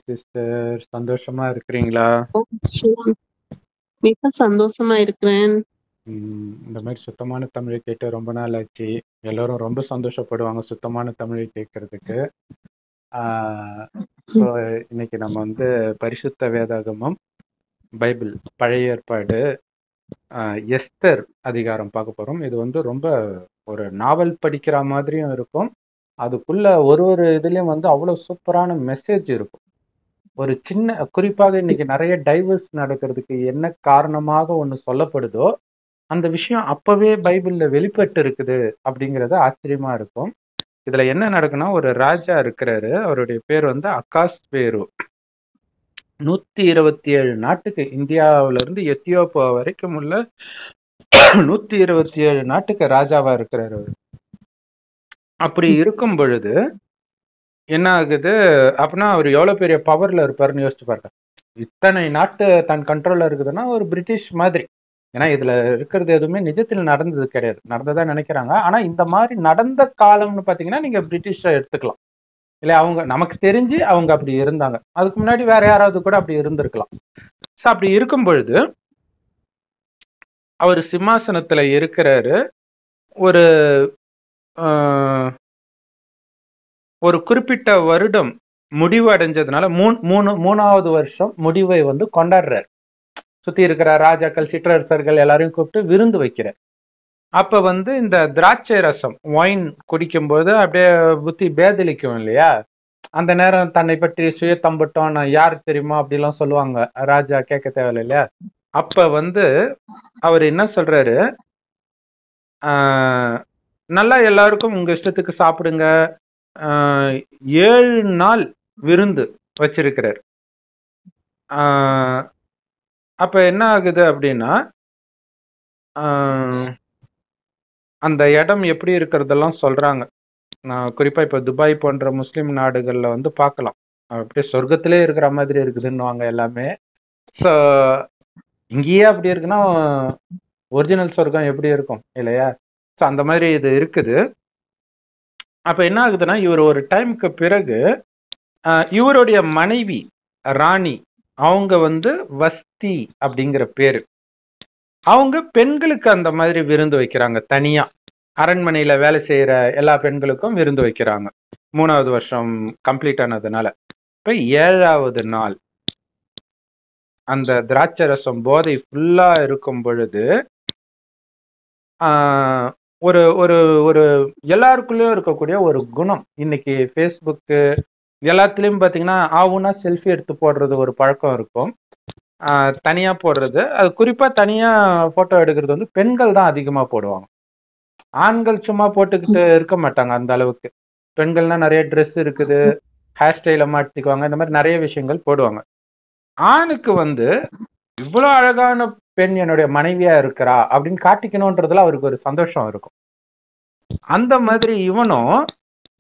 Sister. சந்தோஷமா இருக்கிறீங்களா? Sure. மிக சந்தோஷமா இருக்கிறேன். இந்த மாதிரி சுத்தமான தமிழை கேட்டு ரொம்ப நாள் ஆச்சு. எல்லாரும் ரொம்ப சந்தோஷப்படுவாங்க சுத்தமான தமிழை கேட்கறதுக்கு. ஸோ இன்னைக்கு நம்ம வந்து பரிசுத்த வேதாகமம், பைபிள், பழைய ஏற்பாடு, எஸ்தர் அதிகாரம் பார்க்க போறோம். இது வந்து ரொம்ப ஒரு நாவல் படிக்கிற மாதிரியும் இருக்கும். அதுக்குள்ள ஒரு ஒரு இதுலயும் வந்து அவ்வளவு சூப்பரான மெசேஜ் இருக்கும். ஒரு சின்ன குறிப்பாக இன்னைக்கு நிறைய டைவர்ஸ் நடக்கிறதுக்கு என்ன காரணமாக ஒன்று சொல்லப்படுதோ அந்த விஷயம் அப்பவே பைபிள்ல வெளிப்பட்டு இருக்குது அப்படிங்கறது ஆச்சரியமா இருக்கும். இதுல என்ன நடக்குன்னா, ஒரு ராஜா இருக்கிறாரு. அவருடைய பேர் வந்து அகாஸ்வேரு. 127 நாட்டுக்கு, இந்தியாவில இருந்து எத்தியோப்பியா வரைக்கும் உள்ள 127 நாட்டுக்கு ராஜாவா இருக்கிறாரு அவரு. அப்படி இருக்கும் பொழுது என்ன ஆகுது அப்படின்னா, அவர் எவ்வளவு பெரிய பவர்ல இருப்பாருன்னு யோசிச்சு பாருங்க. இத்தனை நாட்டு தன் கண்ட்ரோல்ல இருக்குதுன்னா ஒரு பிரிட்டிஷ் மாதிரி. ஏன்னா இதுல இருக்கிறது எதுவுமே நிஜத்தில் நடந்தது கிடையாது, நடந்ததா நினைக்கிறாங்க. ஆனா இந்த மாதிரி நடந்த காலம்னு பாத்தீங்கன்னா நீங்க பிரிட்டிஷ எடுத்துக்கலாம். இல்ல அவங்க நமக்கு தெரிஞ்சு அவங்க அப்படி இருந்தாங்க. அதுக்கு முன்னாடி வேற யாராவது கூட அப்படி இருந்திருக்கலாம். ஸோ அப்படி இருக்கும் பொழுது அவர் சிம்மாசனத்துல இருக்கிறாரு. ஒரு ஒரு குறிப்பிட்ட வருடம் முடிவு அடைஞ்சதுனால மூணாவது வருஷம் முடிவை வந்து கொண்டாடுறாரு. சுத்தி இருக்கிற ராஜாக்கள், சிற்றரசர்கள் எல்லாரையும் கூப்பிட்டு விருந்து வைக்கிறார். அப்ப வந்து இந்த திராட்சை ரசம், ஒயின் குடிக்கும்போது அப்படியே புத்தி பேதலிக்கும் இல்லையா? அந்த நேரம் தன்னை பற்றி சுய தம்பட்டம், நான் யாரு தெரியுமா அப்படிலாம் சொல்லுவாங்க. ராஜா கேட்க தேவையில்லை இல்லையா? அப்ப வந்து அவர் என்ன சொல்றாரு, நல்லா எல்லாருக்கும் உங்க இஷ்டத்துக்கு சாப்பிடுங்க, 7 நாள் விருந்து வச்சிருக்கிறார். அப்ப என்ன ஆகுது அப்படின்னா, அந்த இடம் எப்படி இருக்கிறதெல்லாம் சொல்றாங்க. குறிப்பா இப்ப துபாய் போன்ற முஸ்லிம் நாடுகள்ல வந்து பார்க்கலாம், அப்படியே சொர்க்கத்திலே இருக்கிற மாதிரி இருக்குதுன்னு எல்லாமே. ஸோ இங்கேயே அப்படி இருக்குன்னா ஒரிஜினல் சொர்க்கம் எப்படி இருக்கும் இல்லையா? ஸோ அந்த மாதிரி இது இருக்குது. அப்ப என்ன ஆகுதுன்னா, இவர் ஒரு டைமுக்கு பிறகு இவருடைய மனைவி ராணி, அவங்க வந்து வஸ்தி அப்படிங்கிற பேரு, அவங்க பெண்களுக்கு அந்த மாதிரி விருந்து வைக்கிறாங்க. தனியா அரண்மனையில வேலை செய்யற எல்லா பெண்களுக்கும் விருந்து வைக்கிறாங்க. 3வது வருஷம் கம்ப்ளீட் ஆனதுனால. இப்ப 7வது நாள் அந்த திராட்சை ரசம் போதை ஃபுல்லா இருக்கும் பொழுது ஒரு ஒரு ஒரு எல்லாருக்குள்ளயும் இருக்கக்கூடிய ஒரு குணம், இன்னைக்கு ஃபேஸ்புக்கு எல்லாத்துலயும் பாத்தீங்கன்னா ஆவுனா செல்ஃபி எடுத்து போடுறது ஒரு பழக்கம் இருக்கும். தனியா போடுறது, அது குறிப்பா தனியா போட்டோ எடுக்கிறது வந்து பெண்கள் தான் அதிகமா போடுவாங்க. ஆண்கள் சும்மா போட்டுக்கிட்டு இருக்க மாட்டாங்க அந்த அளவுக்கு. பெண்கள்னா நிறைய ட்ரெஸ் இருக்குது, ஹேர் ஸ்டைல மாற்றிக்குவாங்க, இந்த மாதிரி நிறைய விஷயங்கள் போடுவாங்க. ஆணுக்கு வந்து இவ்வளவு அழகான பெண் என்னுடைய மனைவியா இருக்கிறா அப்படின்னு காட்டிக்கணும்ன்றதுல அவருக்கு ஒரு சந்தோஷம் இருக்கும். அந்த மாதிரி இவனும்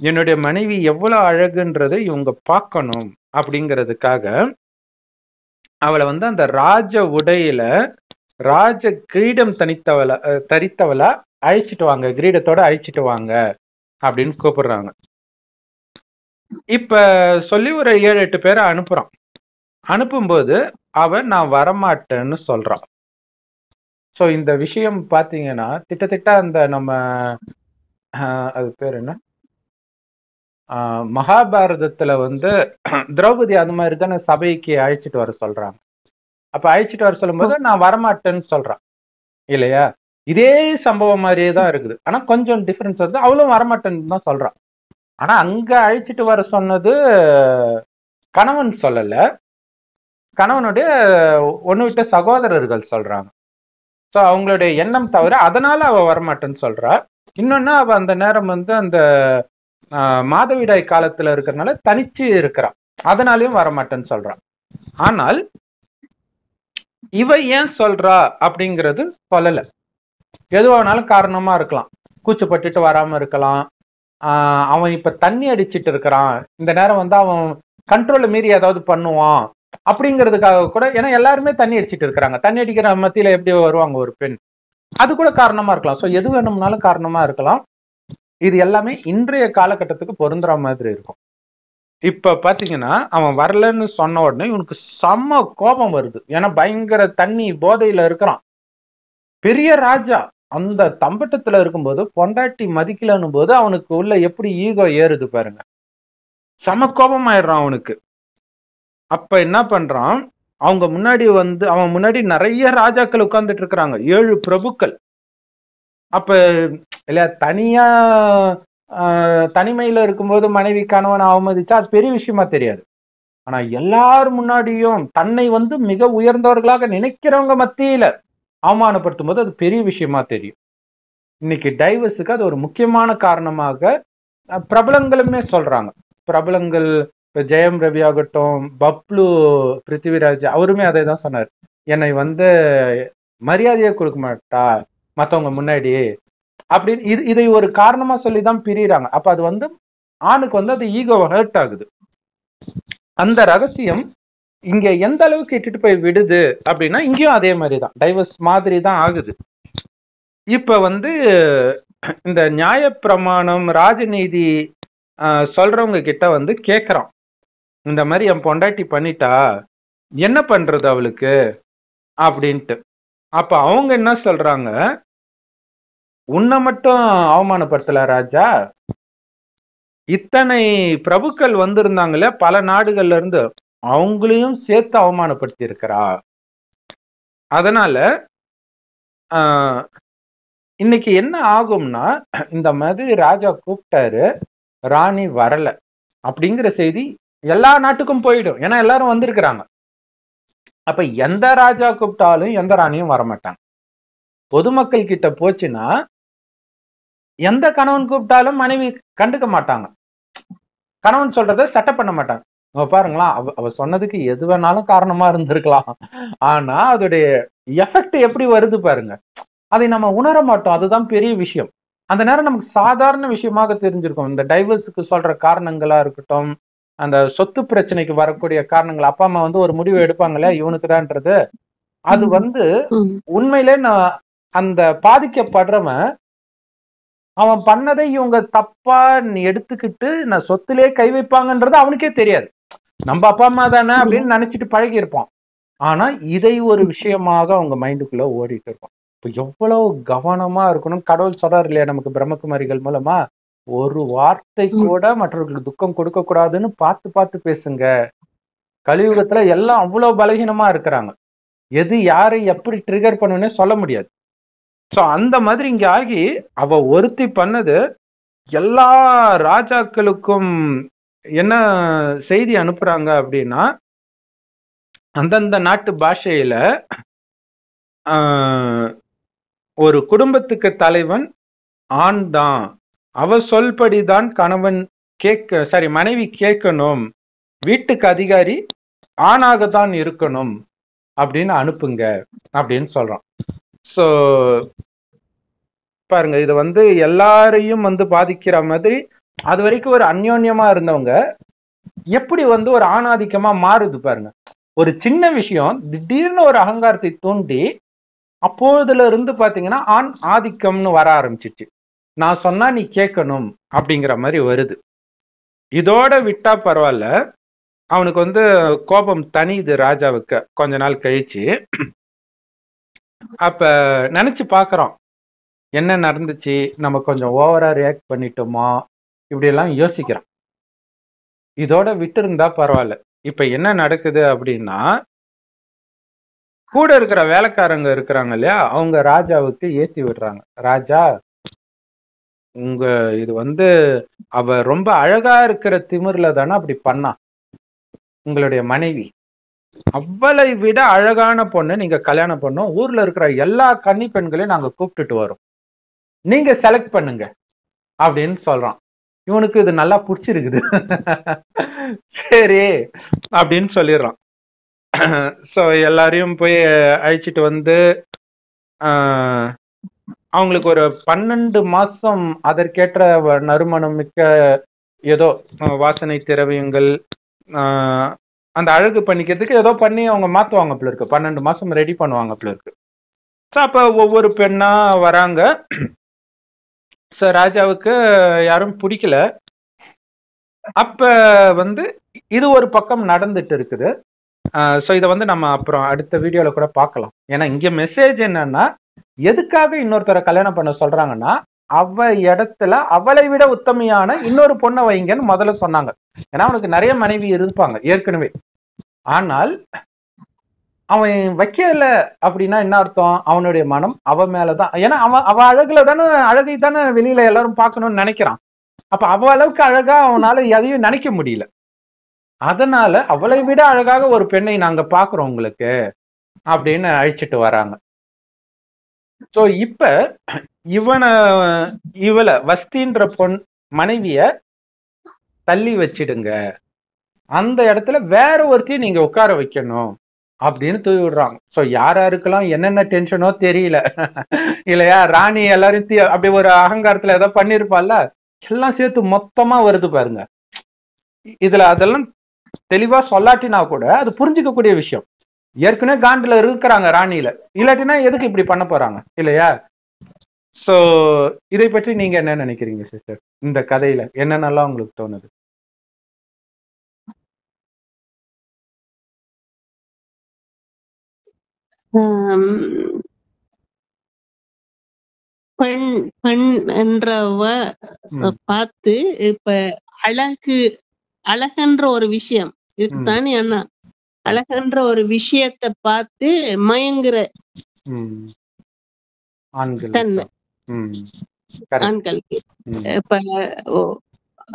என்னுடைய மனைவி எவ்வளவு அழகுன்றதை இவங்க பார்க்கணும் அப்படிங்கிறதுக்காக அவளை வந்து அந்த ராஜ உடையில ராஜ கிரீடம் தரித்தவளா அழிச்சிட்டு வாங்க, கிரீடத்தோட அழிச்சிட்டு வாங்க அப்படின்னு கூப்பிடுறாங்க. இப்ப சொல்லி ஒரு 7-8 பேரை அனுப்புறான். அனுப்பும்போது அவன் நான் வரமாட்டேன்னு சொல்றான். ஸோ இந்த விஷயம் பாத்தீங்கன்னா திட்டத்திட்ட அந்த நம்ம அது பேர் என்ன, மகாபாரதத்துல வந்து திரௌபதி அந்த மாதிரி தானே சபைக்கு அழைச்சிட்டு வர சொல்றாங்க. அப்ப அழைச்சிட்டு வர சொல்லும்போது நான் வரமாட்டேன்னு சொல்றான் இல்லையா? இதே சம்பவம் மாதிரியே தான் இருக்குது, ஆனா கொஞ்சம் டிஃபரன்ஸ் வந்து அவளும் வரமாட்டேன்னு தான் சொல்றான். ஆனா அங்க அழைச்சிட்டு வர சொன்னது கணவன் சொல்லல, கணவனுடைய ஒண்ணு விட்ட சகோதரர்கள் சொல்றாங்க. ஸோ அவங்களுடைய எண்ணம் தவிர அதனால அவ வரமாட்டேன்னு சொல்றா. இன்னொன்னு அவ அந்த நேரம் வந்து அந்த மாதவிடாய் காலத்துல இருக்கிறதுனால தனிச்சு இருக்கிறான், அதனாலயும் வரமாட்டேன்னு சொல்றான். ஆனால் இவ ஏன் சொல்றா அப்படிங்கிறது சொல்லல. எதுவானாலும் காரணமா இருக்கலாம், கூச்சப்பட்டுட்டு வராம இருக்கலாம். அவன் இப்ப தண்ணி அடிச்சிட்டு இருக்கிறான், இந்த நேரம் வந்து அவன் கண்ட்ரோல மீறி ஏதாவது பண்ணுவான் அப்படிங்கிறதுக்காக கூட. ஏன்னா எல்லாருமே தண்ணி அடிச்சிட்டு இருக்கிறாங்க, தண்ணி அடிக்கிற மத்தியில எப்படி வருவாங்க ஒரு பெண்? அது கூட காரணமா இருக்கலாம். ஸோ எது வேணும்னாலும் காரணமா இருக்கலாம். இது எல்லாமே இன்றைய காலகட்டத்துக்கு பொருந்துற மாதிரி இருக்கும். இப்ப பாத்தீங்கன்னா அவன் வரலன்னு சொன்ன உடனே இவனுக்கு செம்ம கோபம் வருது. ஏன்னா பயங்கர தண்ணி போதையில இருக்கிறான். பெரிய ராஜா அந்த தம்பட்டத்துல இருக்கும்போது பொண்டாட்டி மதிக்கலன்னும் போது அவனுக்கு உள்ள எப்படி ஈகோ ஏறுது பாருங்க. செம கோபம் ஆயிடுறான் அவனுக்கு. அப்ப என்ன பண்றான், அவங்க முன்னாடி வந்து அவன் முன்னாடி நிறைய ராஜாக்கள் உட்கார்ந்துட்டு இருக்கிறாங்க, 7 பிரபுக்கள். அப்ப இல்ல தனியா தனிமையில இருக்கும்போது மனைவி கணவனை அவமதிச்சா அது பெரிய விஷயமா தெரியாது. ஆனா எல்லாரும் முன்னாடியும் தன்னை வந்து மிக உயர்ந்தவர்களாக நினைக்கிறவங்க மத்தியில அவமானப்படுத்தும் போது அது பெரிய விஷயமா தெரியும். இன்னைக்கு டைவர்ஸுக்கு அது ஒரு முக்கியமான காரணமாக பிரபலங்களுமே சொல்றாங்க. பிரபலங்கள் இப்ப ஜெயம் ரவி ஆகட்டும், பப்ளு பிருத்திவிராஜ் அவருமே அதை தான் சொன்னார். என்னை வந்து மரியாதையை கொடுக்க மாட்டா மத்தவங்க முன்னாடி அப்படின்னு இதை ஒரு காரணமா சொல்லிதான் பிரியறாங்க. அப்ப அது வந்து ஆணுக்கு வந்து அது ஈகோ ஹர்ட் ஆகுது. அந்த ரகசியம் இங்க எந்த அளவுக்கு இட்டுட்டு போய் விடுது அப்படின்னா இங்கேயும் அதே மாதிரிதான் டைவர்ஸ் மாதிரி தான் ஆகுது. இப்ப வந்து இந்த நியாயப்பிரமாணம் ராஜநீதி சொல்றவங்க கிட்ட வந்து கேக்குறான், இந்த மாதிரி என் பொண்டாட்டி பண்ணிட்டா என்ன பண்றது அவளுக்கு அப்படின்ட்டு. அப்ப அவங்க என்ன சொல்றாங்க, உன்னை மட்டும் அவமானப்படுத்தல ராஜா, இத்தனை பிரபுக்கள் வந்திருந்தாங்களே பல நாடுகள்ல இருந்து, அவங்களையும் சேர்த்து அவமானப்படுத்தி இருக்கிறா. அதனால இன்னைக்கு என்ன ஆகும்னா, இந்த மாதிரி ராஜா கூப்பிட்டாரு, ராணி வரல அப்படிங்கிற செய்தி எல்லா நாட்டுக்கும் போயிடும். ஏன்னா எல்லாரும் வந்திருக்கிறாங்க. அப்ப எந்த ராஜா கூப்பிட்டாலும் எந்த ராணியும் வரமாட்டாங்க. பொதுமக்கள் கிட்ட போச்சுன்னா எந்த கணவன் கூப்பிட்டாலும் மனைவி கண்டுக்க மாட்டாங்க. கணவன் சொல்றதை சட்டை பண்ண மாட்டாங்க. பாருங்களா, அவ சொன்னதுக்கு எது வேணாலும் காரணமா இருந்திருக்கலாம். ஆனா அதோடைய எஃபெக்ட் எப்படி வருது பாருங்க. அதை நம்ம உணர மாட்டோம். அதுதான் பெரிய விஷயம். அந்த நேரம் நமக்கு சாதாரண விஷயமாக தெரிஞ்சிருக்கும். இந்த டைவர்ஸுக்கு சொல்ற காரணங்களா இருக்கட்டும், அந்த சொத்து பிரச்சனைக்கு வரக்கூடிய காரணங்கள், அப்பா அம்மா வந்து ஒரு முடிவு எடுப்பாங்களே இவனுக்குதான்றது, அது வந்து உண்மையிலே நான் அந்த பாதிக்கப்படுறவன் அவன் பண்ணதை இவங்க தப்பா எடுத்துக்கிட்டு நான் சொத்திலே கை வைப்பாங்கன்றது அவனுக்கே தெரியாது. நம்ம அப்பா அம்மா தானே அப்படின்னு நினைச்சிட்டு பழகி இருப்பான். ஆனா இதை ஒரு விஷயமாக அவங்க மைண்டுக்குள்ள ஓடிட்டு இருப்பான். இப்ப எவ்வளவு கவனமா இருக்கணும். கடவுள் சொல்றாரு இல்லையா நமக்கு பிரம்மகுமாரிகள் மூலமா, ஒரு வார்த்தை கூட மற்றவர்களுக்கு துக்கம் கொடுக்க கூடாதுன்னு பார்த்து பார்த்து பேசுங்க. கலியுகத்துல எல்லாம் அவ்வளவு பலகீனமா இருக்கிறாங்க. எது யாரை எப்படி ட்ரிகர் பண்ணுன்னே சொல்ல முடியாது. சோ அந்த மாதிரி இங்க ஆகி அவ ஒருத்தி பண்ணது எல்லா ராஜாக்களுக்கும் என்ன செய்தி அனுப்புறாங்க அப்படின்னா, அந்தந்த நாட்டு பாஷையில ஒரு குடும்பத்துக்கு தலைவன் ஆண் தான், அவ சொல்படிதான் கணவன் மனைவி கேட்கணும், வீட்டுக்கு அதிகாரி ஆணாகத்தான் இருக்கணும் அப்படின்னு அனுப்புங்க அப்படின்னு சொல்றான். சோ பாருங்க, இது வந்து எல்லாரையும் வந்து பாதிக்கிற மாதிரி அது வரைக்கும் ஒரு அந்யோன்யமா இருந்தவங்க எப்படி வந்து ஒரு ஆணாதிக்கமா மாறுது பாருங்க. ஒரு சின்ன விஷயம் திடீர்னு ஒரு அகங்காரத்தை தூண்டி அப்போதுல இருந்து பாத்தீங்கன்னா ஆண் ஆதிக்கம்னு வர ஆரம்பிச்சிச்சு. நான் சொன்னா நீ கேட்கணும் அப்படிங்கிற மாதிரி வருது. இதோட விட்டா பரவாயில்ல, அவனுக்கு வந்து கோபம் தனியுது ராஜாவுக்கு கொஞ்ச நாள் கழிச்சு. அப்ப நினைச்சு பாக்குறோம், என்ன நடந்துச்சு, நம்ம கொஞ்சம் ஓவரா ரியாக்ட் பண்ணிட்டோமா, இப்படி எல்லாம் யோசிக்கிறான். இதோட விட்டு இருந்தா பரவாயில்ல. இப்ப என்ன நடக்குது அப்படின்னா, கூட இருக்கிற வேலைக்காரங்க இருக்கிறாங்க இல்லையா, அவங்க ராஜாவுக்கு ஏத்தி விடுறாங்க. ராஜா, உங்க இது வந்து அவ ரொம்ப அழகா இருக்கிற திமிர்ல தானே அப்படி பண்ணா, உங்களுடைய மனைவி அவளை விட அழகான பொண்ணு நீங்க கல்யாணம் பண்ணோம், ஊர்ல இருக்கிற எல்லா கன்னி பெண்களையும் நாங்க கூப்பிட்டுட்டு வரோம், நீங்க செலக்ட் பண்ணுங்க அப்படின்னு சொல்றான். இவனுக்கு இது நல்லா பிடிச்சிருக்குது. சரி அப்படின்னு சொல்லிடுறான். ஸோ எல்லாரையும் போய் அழைச்சிட்டு வந்து அவங்களுக்கு ஒரு 12 மாசம் அதற்கேற்ற நறுமணம் மிக்க ஏதோ வாசனை திரவியங்கள் அந்த அழகு பண்ணிக்கிறதுக்கு ஏதோ பண்ணி அவங்க மாத்துவாங்க போல இருக்கு. 12 மாசம் ரெடி பண்ணுவாங்க போல இருக்கு. ஸோ அப்ப ஒவ்வொரு பெண்ணா வராங்க. ஸோ ராஜாவுக்கு யாரும் பிடிக்கல. அப்ப வந்து இது ஒரு பக்கம் நடந்துட்டு இருக்குது. ஸோ இதை வந்து நம்ம அப்புறம் அடுத்த வீடியோல கூட பார்க்கலாம். ஏன்னா இங்க மெசேஜ் என்னன்னா, எதுக்காக இன்னொருத்தரை கல்யாணம் பண்ண சொல்றாங்கன்னா, அவ இடத்துல அவளை விட உத்தமையான இன்னொரு பொண்ணை வைங்கன்னு முதல்ல சொன்னாங்க. ஏன்னா அவனுக்கு நிறைய மனைவி இருப்பாங்க ஏற்கனவே. ஆனால் அவன் வைக்கல அப்படின்னா என்ன அர்த்தம்? அவனுடைய மனம் அவ மேலதான். ஏன்னா அவ அழகுல தானே, அழகை தானே வெளியில எல்லாரும் பார்க்கணும்னு நினைக்கிறான். அப்ப அவ அளவுக்கு அழகா அவனால எதையும் நினைக்க முடியல. அதனால அவளை விட அழகாக ஒரு பெண்ணை நாங்க பாக்குறோம் உங்களுக்கு அப்படின்னு அழைச்சிட்டு வராங்க. சோ இப்ப இவளை வஸ்தின்ற பொன் மனைவிய தள்ளி வச்சிடுங்க, அந்த இடத்துல வேற ஒருத்தையும் நீங்க உட்கார வைக்கணும் அப்படின்னு தூவி விடுறாங்க. சோ யாருக்கெல்லாம் என்னென்ன டென்ஷனோ தெரியல இல்லையா? ராணி எல்லாரும் அப்படி ஒரு அகங்காரத்துல ஏதோ பண்ணிருப்பால, எல்லாம் சேர்த்து மொத்தமா வருது பாருங்க. இதுல அதெல்லாம் தெளிவா சொல்லாட்டினா கூட அது புரிஞ்சுக்கக்கூடிய விஷயம். ஏற்கனவே காண்டில இருக்கிறாங்க ராணியில, இல்லாட்டினா எதுக்கு இப்படி பண்ண போறாங்க இல்லையா? சோ இதை பற்றி நீங்க என்ன நினைக்கிறீங்க சிஸ்டர்? இந்த கதையில என்னென்னலாம் உங்களுக்கு தோணுது? பெண் பெண் என்றவ பார்த்து இப்ப அழகன்ற ஒரு விஷயம் இருக்குதானே அண்ணா, அழகன்ற ஒரு விஷயத்தை பார்த்து மயங்குற தன்மை ஆண்களுக்கு இப்ப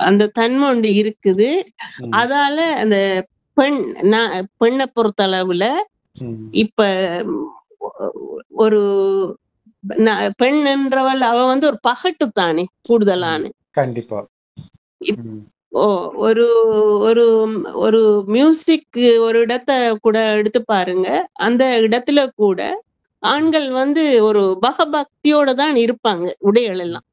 அந்த தன்மை ஒன்று இருக்குது. அதால அந்த பெண்ணை பொறுத்த அளவுல இப்ப ஒரு பெண் என்றவள் அவ வந்து ஒரு பகட்டு தானே கூடுதலான. கண்டிப்பா. ஒரு ஒரு ஒரு மியூசிக் ஒரு இடத்த கூட எடுத்து பாருங்க, அந்த இடத்துல கூட ஆண்கள் வந்து ஒரு பகபக்தியோட தான் இருப்பாங்க உடைகள் எல்லாம்.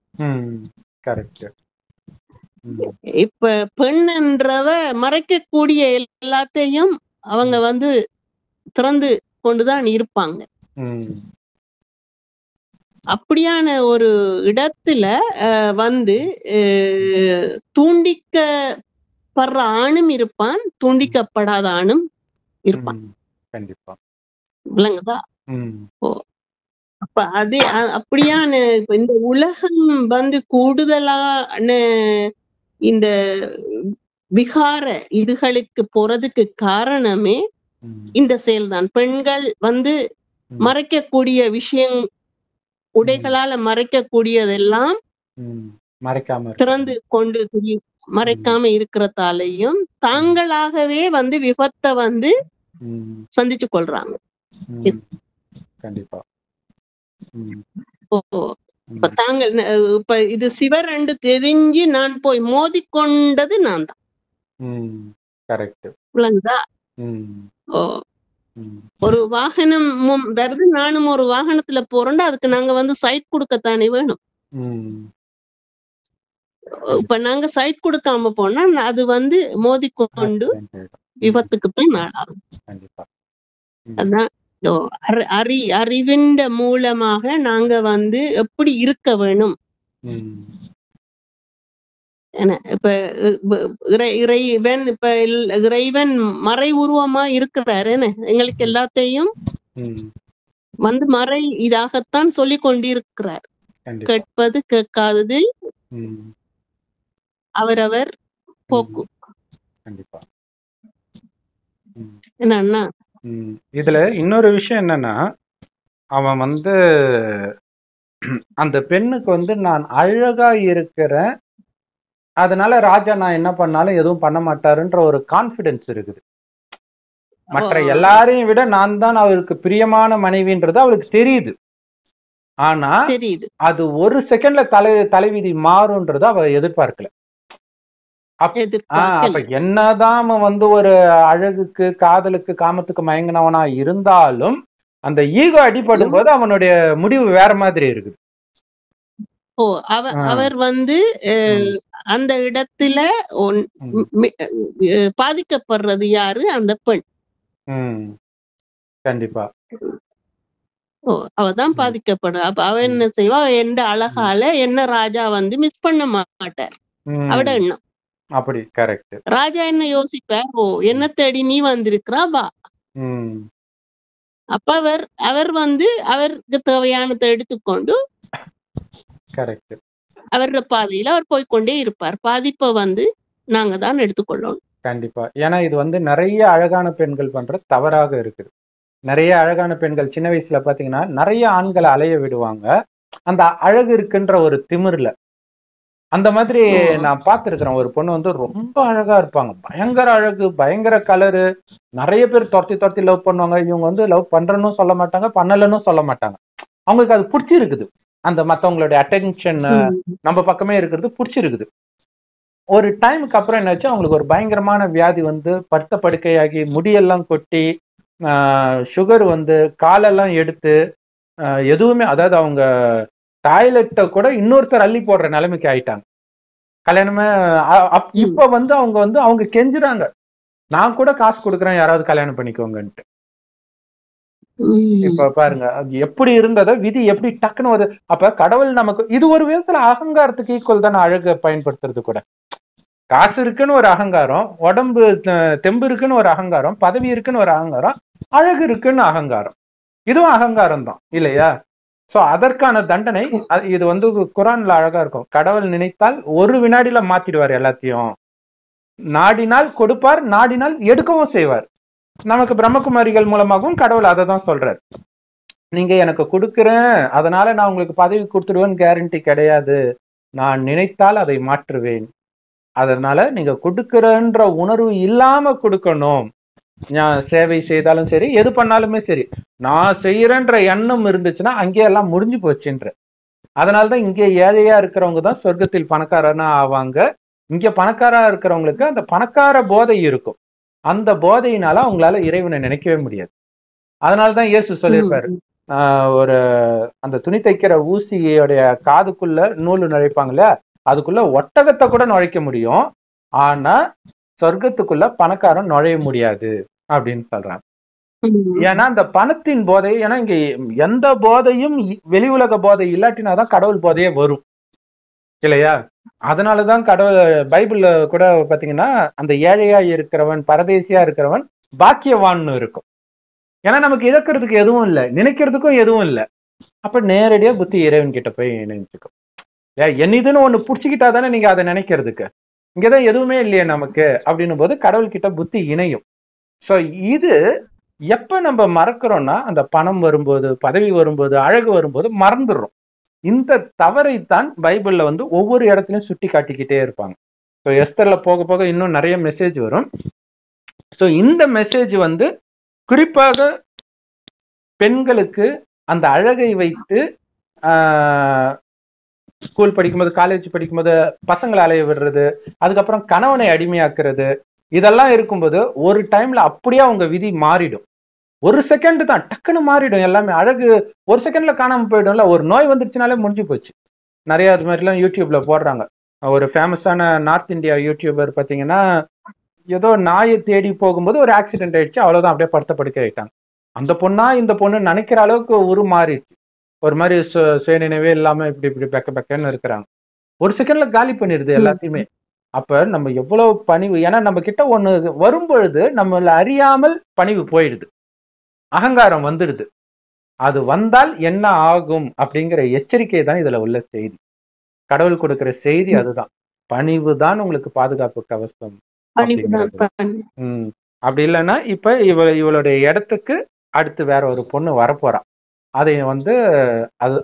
இப்ப பெண் என்றவ மறைக்கக்கூடிய எல்லாத்தையும் அவங்க வந்து திறந்து கொண்டுதான் இருப்பாங்க. அப்படியான ஒரு இடத்துல வந்து தூண்டிக்கப்படுற ஆணும் இருப்பான், தூண்டிக்கப்படாத ஆணும் இருப்பான். கண்டிப்பா. விளங்குதா? அப்ப அதே அப்படியான இந்த உலகம் வந்து கூடுதலான இந்த விகார இதுகளுக்கு போறதுக்கு காரணமே இந்த செயல்தான். பெண்கள் வந்து மறைக்கக்கூடிய விஷயம், உடைகளால மறைக்கக்கூடியதெல்லாம் திறந்து கொண்டு மறைக்காம இருக்கிறதாலையும் தாங்களாகவே வந்து விபத்தை வந்து சந்திச்சு கொள்றாங்க. கண்டிப்பா. இப்ப தாங்கள் இப்ப இது சிவரெண்டு தெரிஞ்சு நான் போய் மோதிக்கொண்டது நான் தான். விளங்குதா? ஒரு வாகனம் வருது, நானும் ஒரு வாகனத்துல போறேன்டா, அதுக்கு நாங்க வந்து சைட் கொடுக்கத்தானே வேணும். இப்ப நாங்க சைட் கொடுக்காம போனா அது வந்து மோதிக்கொண்டு விபத்துக்குத்தான் நாளாகும். அதான் அறிவின் மூலமாக நாங்க வந்து எப்படி இருக்க வேணும். இப்ப இறைவன் இப்ப இறைவன் மறை உருவமா இருக்கிறாரு. எங்களுக்கு எல்லாத்தையும் வந்து மறை இதாகத்தான் சொல்லி கொண்டிருக்கிறார். கேட்பது கேட்காதது அவரவர் போக்கு. என்னன்னா இதுல இன்னொரு விஷயம் என்னன்னா, அவன் வந்து அந்த பெண்ணுக்கு வந்து நான் அழகா இருக்கிறேன், அதனால ராஜா நான் என்ன பண்ணாலும் எதுவும் பண்ண மாட்டாருன்ற ஒரு கான்பிடன்ஸ் இருக்குது. மற்ற எல்லாரையும் விட நான் தான் அவருக்கு பிரியமான மனைவின்றது அவளுக்கு தெரியுது. ஆனா அது ஒரு செகண்ட்ல தலைவிதி மாறும்ன்றது அவ எதிர்பார்க்கல. அப்ப என்னதான் அவன் வந்து ஒரு அழகுக்கு, காதலுக்கு, காமத்துக்கு மயங்கினவனா இருந்தாலும் அந்த ஈகோ அடிபடும் போது அவனுடைய முடிவு வேற மாதிரி இருக்குது. அவர் வந்து அந்த இடத்துல பாதிக்கப்படுறது யாரு? அந்த பெண். கண்டிப்பா. அவதான் பாதிக்கப்படுற. அப்ப அவ என்ன செய்வா? எந்த அழகால என்ன ராஜா வந்து மிஸ் பண்ண மாட்டார். அவட எண்ணம். அப்படி கரெக்ட். ராஜா என்ன யோசிப்பார், ஓ என்ன தேடி நீ வந்திருக்கிறா வா. ம் அப்ப அவர் வந்து அவருக்கு தேவையானதை எடுத்துக்கொண்டு கரெக்ட். அவரோட பாதையில அவர் போய்க்கொண்டே இருப்பார். பாதிப்பை வந்து நாங்க தான் எடுத்துக்கொள்ளணும். கண்டிப்பா. ஏன்னா இது வந்து நிறைய அழகான பெண்கள் பண்ற தவறாக இருக்குது. நிறைய அழகான பெண்கள் சின்ன வயசுல பாத்தீங்கன்னா நிறைய ஆண்களை அலைய விடுவாங்க, அந்த அழகு இருக்குன்ற ஒரு திமிர்ல. அந்த மாதிரி ஆமா. நான் பார்த்திருக்கிறேன். ஒரு பொண்ணு வந்து ரொம்ப அழகா இருப்பாங்க, பயங்கர அழகு, பயங்கர கலரு. நிறைய பேர் துரத்தி துரத்தி லவ் பண்ணுவாங்க. இவங்க வந்து லவ் பண்றேன்னு சொல்ல மாட்டாங்க, பண்ணலன்னு சொல்ல மாட்டாங்க. அவங்களுக்கு அது பிடிச்சிருக்குது, அந்த மத்தவங்களுடைய அட்டென்ஷன் ம். நம்ம பக்கமே இருக்கிறது பிடிச்சிருக்குது. ஒரு டைமுக்கு அப்புறம் என்னாச்சு, அவங்களுக்கு ஒரு பயங்கரமான வியாதி வந்து படுத்த படுக்கையாகி முடியெல்லாம் கொட்டி சுகர் வந்து காலெல்லாம் எடுத்து எதுவுமே, அதாவது அவங்க டாய்லெட்டை கூட இன்னொருத்தர் அள்ளி போடுற நிலைமைக்கு ஆயிட்டாங்க. கல்யாணமே ம். இப்ப வந்து அவங்க கெஞ்சுறாங்க, நான் கூட காசு கொடுக்குறேன் யாராவது கல்யாணம் பண்ணிக்கோங்கன்ட்டு. ம். இப்ப பாருங்க அது எப்படி இருந்ததோ விதி எப்படி டக்குன்னு ஒரு, அப்ப கடவுள் நமக்கு இது ஒரு விதத்துல அகங்காரத்துக்கு ஈக்குவல் தானே அழகை பயன்படுத்துறது கூட. காசு இருக்குன்னு ஒரு அகங்காரம், உடம்பு தெம்பு இருக்குன்னு ஒரு அகங்காரம், பதவி இருக்குன்னு ஒரு அகங்காரம், அழகு இருக்குன்னு அகங்காரம், இதுவும் அகங்காரம் தான் இல்லையா? சோ அதற்கான தண்டனை இது வந்து குரான்ல அழகா இருக்கும். கடவுள் நினைத்தால் ஒரு வினாடியில மாத்திடுவார் எல்லாத்தையும். நாடினால் கொடுப்பார், நாடினால் எடுக்கவும் செய்வார். நமக்கு பிரம்மகுமாரிகள் மூலமாகவும் கடவுள் அதை தான் சொல்றார். நீங்க எனக்கு கொடுக்குறேன் அதனால நான் உங்களுக்கு பதவி கொடுத்துடுவேன்னு கேரண்டி கிடையாது, நான் நினைத்தால் அதை மாற்றுவேன். அதனால நீங்க கொடுக்குறன்ற உணர்வு இல்லாம கொடுக்கணும். நான் சேவை செய்தாலும் சரி, எது பண்ணாலுமே சரி, நான் செய்யறேன்ற எண்ணம் இருந்துச்சுன்னா அங்கே எல்லாம் முடிஞ்சு போச்சுன்ற. அதனாலதான் இங்கே ஏழையா இருக்கிறவங்க தான் சொர்க்கத்தில் பணக்காரனா ஆவாங்க. இங்க பணக்காரா இருக்கிறவங்களுக்கு அந்த பணக்கார போதை இருக்கும், அந்த போதையினால அவங்களால இறைவனை நினைக்கவே முடியாது. அதனாலதான் இயேசு சொல்லியிருப்பாரு, ஒரு அந்த துணி தைக்கிற ஊசியோடைய காதுக்குள்ள நூல் நுழைப்பாங்கல்ல, அதுக்குள்ள ஒட்டகத்தை கூட நுழைக்க முடியும், ஆனா சொர்க்கத்துக்குள்ள பணக்காரன் நுழைய முடியாது அப்படின்னு சொல்றாங்க. ஏன்னா அந்த பணத்தின் போதை, ஏன்னா இங்க எந்த போதையும் வெளி உலக போதை இல்லாட்டினாதான் கடவுள் போதையே வரும் இல்லையா? அதனாலதான் கடவுள் பைபிள்ல கூட பாத்தீங்கன்னா அந்த ஏழையா இருக்கிறவன் பரதேசியா இருக்கிறவன் பாக்கியவான்னு இருக்கும். ஏன்னா நமக்கு இழக்கிறதுக்கு எதுவும் இல்லை, நினைக்கிறதுக்கும் எதுவும் இல்லை. அப்ப நேரடியா புத்தி இறைவன் கிட்ட போய் நினைச்சுக்கும். என் இதுன்னு ஒண்ணு புடிச்சுக்கிட்டா தானே நீங்க அதை நினைக்கிறதுக்கு. இங்கதான் எதுவுமே இல்லையே நமக்கு அப்படின்னும் போது கடவுள் கிட்ட புத்தி இணையும். சோ இது எப்ப நம்ம மறக்கிறோம்னா, அந்த பணம் வரும்போது, பதவி வரும்போது, அழகு வரும்போது மறந்துடுறோம். இந்த தவறைத்தான் பைபிள்ல வந்து ஒவ்வொரு இடத்துலயும் சுட்டி காட்டிக்கிட்டே இருப்பாங்க. ஸோ எஸ்தர்ல போக போக இன்னும் நிறைய மெசேஜ் வரும். ஸோ இந்த மெசேஜ் வந்து குறிப்பாக பெண்களுக்கு அந்த அழகை வைத்து ஸ்கூல் படிக்கும்போது, காலேஜ் படிக்கும்போது பசங்களை அலைய விடுறது, அதுக்கப்புறம் கணவனை அடிமையாக்குறது, இதெல்லாம் இருக்கும்போது ஒரு டைம்ல அப்படியே அவங்க விதி மாறிடும். ஒரு செகண்ட் தான் டக்குன்னு மாறிடும் எல்லாமே. அழகு ஒரு செகண்ட்ல காணாம போயிடும்ல. ஒரு நோய் வந்துருச்சுனாலே முடிஞ்சு போச்சு. நிறைய அது மாதிரிலாம் யூடியூப்ல போடுறாங்க. ஒரு ஃபேமஸான நார்த் இந்தியா யூடியூபர் பாத்தீங்கன்னா, ஏதோ நாயை தேடி போகும்போது ஒரு ஆக்சிடென்ட் ஆயிடுச்சு, அவ்வளவுதான், அப்படியே படுத்த படுக்க ஆயிட்டாங்க. அந்த பொண்ணா இந்த பொண்ணு நினைக்கிற அளவுக்கு உருமாறிடுச்சு. ஒரு மாதிரி சுயநினைவே இல்லாம இப்படி இப்படி பெக்க பெக்கன்னு இருக்கிறாங்க. ஒரு செகண்ட்ல காலி பண்ணிடுது எல்லாத்தையுமே. அப்ப நம்ம எவ்வளவு பணிவு, ஏன்னா நம்ம கிட்ட ஒண்ணு வரும் பொழுது நம்மள அறியாமல் பணிவு போயிடுது, அகங்காரம் வந்துடுது. அது வந்தால் என்ன ஆகும் அப்படிங்கிற எச்சரிக்கை தான் இதுல உள்ள செய்தி. கடவுள் கொடுக்கிற செய்தி அதுதான், பணிவு தான் உங்களுக்கு பாதுகாப்பு கவசம் அப்படிங்கிறது. அப்படி இல்லைன்னா இப்ப இவளுடைய இடத்துக்கு அடுத்து வேற ஒரு பொண்ணு வரப்போறா. அதை வந்து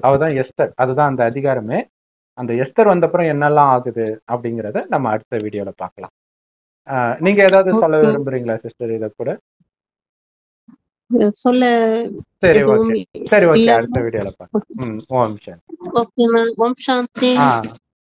அவதான் எஸ்தர், அதுதான் அந்த அதிகாரமே. அந்த எஸ்தர் வந்தப்புறம் என்னெல்லாம் ஆகுது அப்படிங்கிறத நம்ம அடுத்த வீடியோல பார்க்கலாம். நீங்க ஏதாவது சொல்ல விரும்புறீங்களா சிஸ்டர் இத கூட? சொல்ல சரி ஓகே, சரி ஓகே, அடுத்த வீடியோல பார்க்கலாம். ஓம் சாந்தி. ஓகே மேம், ஓம் சாந்தி.